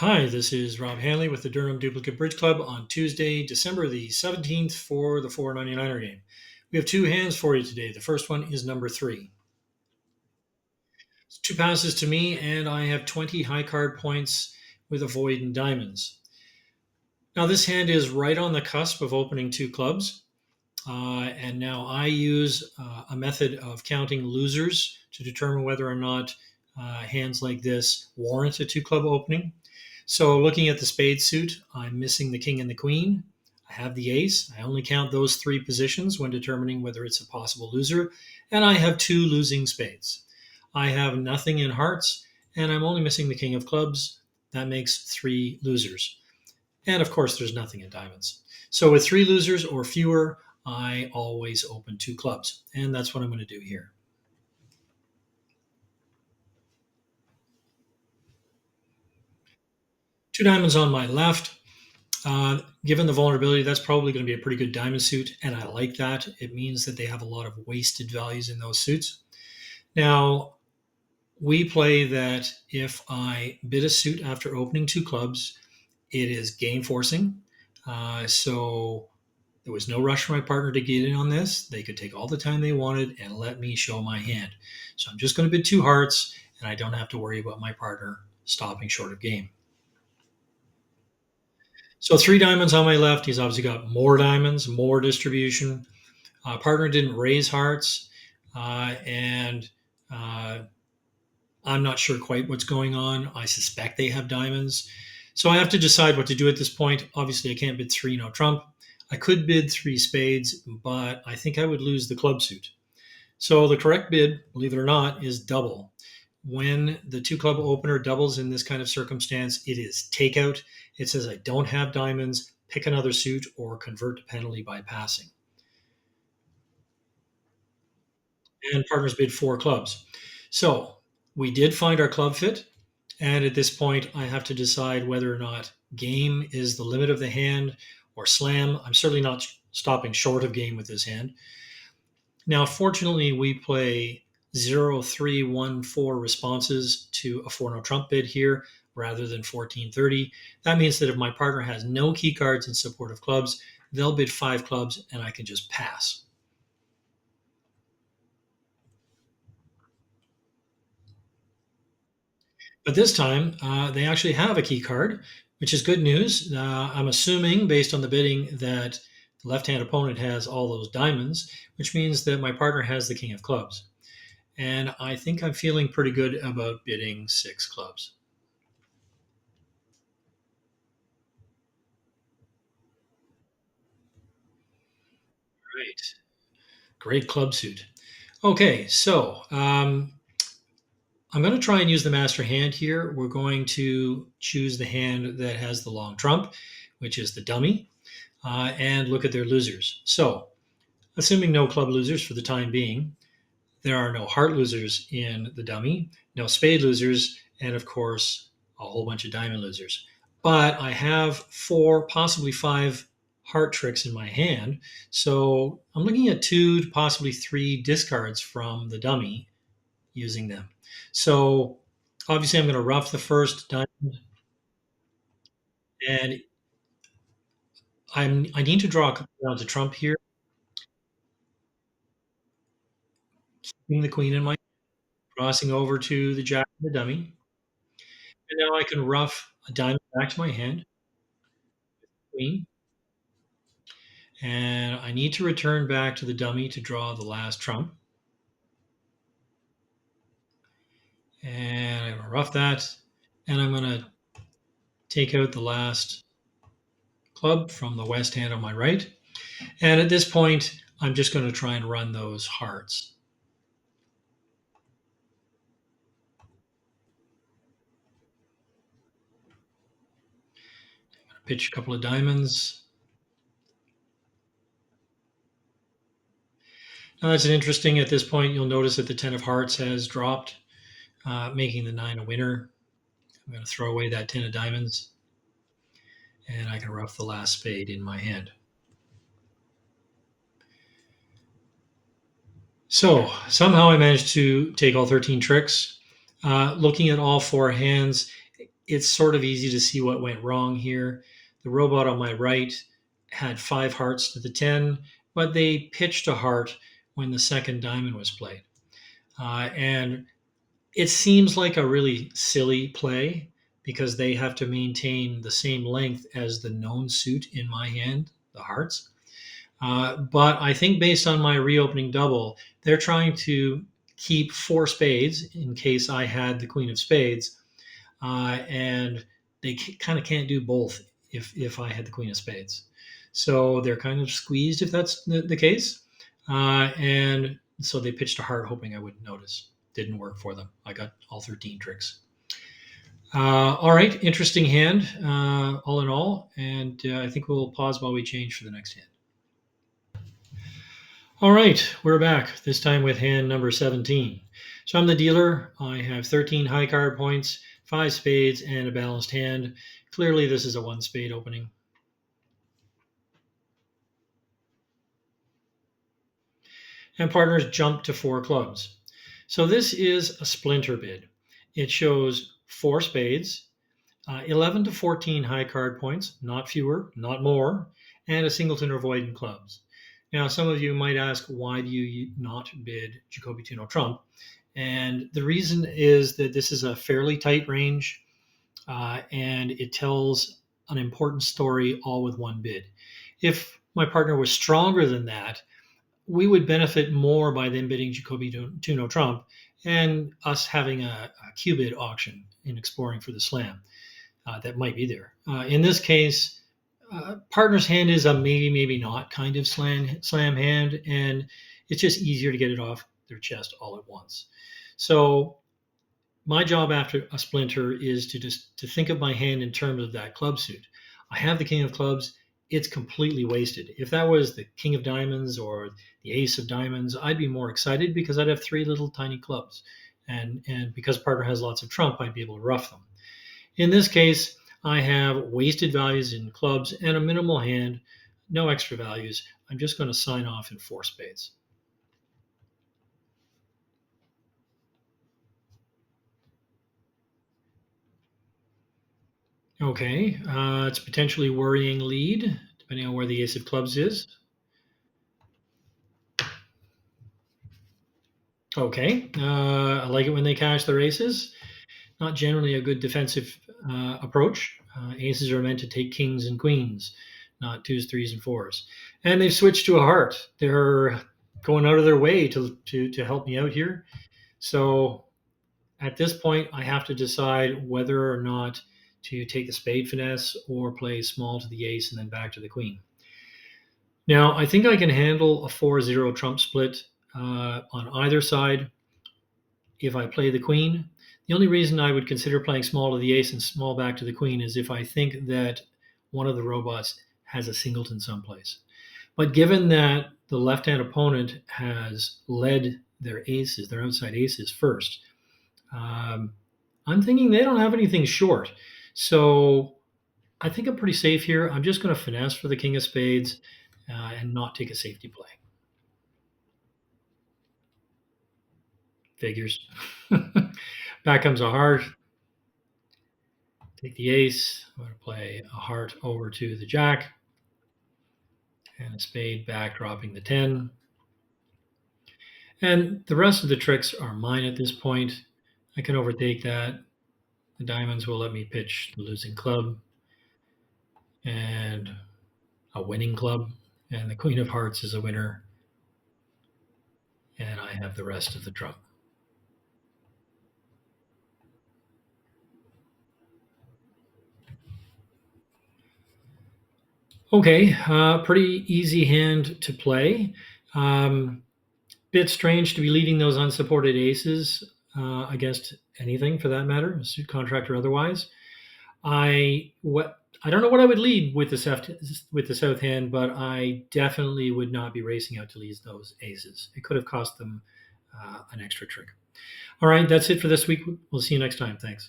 Hi, this is Rob Hanley with the Durham Duplicate Bridge Club on Tuesday, December the 17th for the 499er game. We have two hands for you today. The first one is number three. It's two passes to me, and I have 20 high card points with a void and diamonds. Now, this hand is right on the cusp of opening two clubs. And now I use a method of counting losers to determine whether or not hands like this warrant a two club opening. So looking at the spade suit, I'm missing the king and the queen. I have the ace. I only count those three positions when determining whether it's a possible loser. And I have two losing spades. I have nothing in hearts, and I'm only missing the king of clubs. That makes three losers. And of course, there's nothing in diamonds. So with three losers or fewer, I always open two clubs. And that's what I'm going to do here. Two diamonds on my left. Given the vulnerability, that's probably going to be a pretty good diamond suit, and I like that. It means that they have a lot of wasted values in those suits. Now, we play that if I bid a suit after opening two clubs, it is game forcing. So there was no rush for my partner to get in on this. They could take all the time they wanted and let me show my hand. So I'm just going to bid two hearts, and I don't have to worry about my partner stopping short of game. So three diamonds on my left. He's obviously got more diamonds, more distribution. Partner didn't raise hearts, and I'm not sure quite what's going on. I suspect they have diamonds. So I have to decide what to do at this point. Obviously, I can't bid three, no trump. I could bid three spades, but I think I would lose the club suit. So the correct bid, believe it or not, is double. When the two club opener doubles in this kind of circumstance, it is takeout. It says I don't have diamonds, pick another suit, or convert to penalty by passing. And partners bid four clubs. So we did find our club fit. And at this point, I have to decide whether or not game is the limit of the hand or slam. I'm certainly not stopping short of game with this hand. Now, fortunately, we play 0-3-1-4 responses to a 4 no trump bid here rather than 14-30. That means that if my partner has no key cards in support of clubs, they'll bid five clubs and I can just pass. But this time, they actually have a key card, which is good news. I'm assuming, based on the bidding, that the left hand opponent has all those diamonds, which means that my partner has the king of clubs. And I think I'm feeling pretty good about bidding six clubs. Great. Great club suit. Okay, so I'm going to try and use the master hand here. We're going to choose the hand that has the long trump, which is the dummy, and look at their losers. So, assuming no club losers for the time being, there are no heart losers in the dummy, no spade losers, and of course, a whole bunch of diamond losers. But I have four, possibly five heart tricks in my hand. So I'm looking at two, possibly three discards from the dummy using them. So obviously, I'm going to rough the first diamond, and I need to draw a couple rounds of trump here, keeping the queen in my crossing over to the jack and the dummy. And now I can rough a diamond back to my hand, queen, and I need to return back to the dummy to draw the last trump. And I'm going to rough that, and I'm going to take out the last club from the west hand on my right. And at this point, I'm just going to try and run those hearts. Pitch a couple of diamonds. Now that's an interesting. At this point, you'll notice that the 10 of hearts has dropped, making the 9 a winner. I'm going to throw away that 10 of diamonds, and I can rough the last spade in my hand. So somehow I managed to take all 13 tricks. Looking at all four hands, it's sort of easy to see what went wrong here. The robot on my right had 5 hearts to the 10, but they pitched a heart when the second diamond was played. And it seems like a really silly play because they have to maintain the same length as the known suit in my hand, the hearts. But I think based on my reopening double, they're trying to keep 4 spades in case I had the queen of spades, and they kind of can't do both if I had the queen of spades. So they're kind of squeezed if that's the case, and so they pitched a heart hoping I wouldn't notice. Didn't work for them. I got all 13 tricks. All right, interesting hand, all in all, and I think we'll pause while we change for the next hand. All right, we're back, this time with hand number 17. So I'm the dealer. I have 13 high card points, 5 spades, and a balanced hand. Clearly, this is a 1 spade opening. And partners jump to 4 clubs. So this is a splinter bid. It shows 4 spades, 11 to 14 high card points, not fewer, not more, and a singleton or void in clubs. Now, some of you might ask, why do you not bid Jacoby Tuno Trump? And the reason is that this is a fairly tight range, and it tells an important story all with one bid. If my partner was stronger than that, we would benefit more by them bidding Jacoby Tuno Trump and us having a Q-bid auction in exploring for the slam that might be there. In this case, partner's hand is a maybe, maybe not kind of slam hand, and it's just easier to get it off their chest all at once. So my job after a splinter is to think of my hand in terms of that club suit. I have the king of clubs. It's completely wasted. If that was the king of diamonds or the ace of diamonds, I'd be more excited because I'd have 3 little tiny clubs. And because partner has lots of trump, I'd be able to rough them. In this case, I have wasted values in clubs and a minimal hand, no extra values. I'm just going to sign off in 4 spades. Okay, it's potentially worrying lead, depending on where the ace of clubs is. Okay, I like it when they cash their aces. Not generally a good defensive approach. Aces are meant to take kings and queens, not 2s, 3s, and 4s. And they've switched to a heart. They're going out of their way to help me out here. So at this point, I have to decide whether or not to take the spade finesse or play small to the ace and then back to the queen. Now, I think I can handle a 4-0 trump split on either side if I play the queen. The only reason I would consider playing small to the ace and small back to the queen is if I think that one of the robots has a singleton someplace. But given that the left-hand opponent has led their aces, their outside aces first, I'm thinking they don't have anything short. So I think I'm pretty safe here. I'm just going to finesse for the king of spades and not take a safety play. Figures. Back comes a heart. Take the ace. I'm going to play a heart over to the jack. And a spade back, dropping the 10. And the rest of the tricks are mine at this point. I can overtake that. The diamonds will let me pitch the losing club and a winning club. And the queen of hearts is a winner. And I have the rest of the trump. Okay, pretty easy hand to play. Bit strange to be leading those unsupported aces against anything for that matter, suit contract or otherwise. I don't know what I would lead with the south hand, but I definitely would not be racing out to lead those aces. It could have cost them an extra trick. All right, that's it for this week. We'll see you next time. Thanks.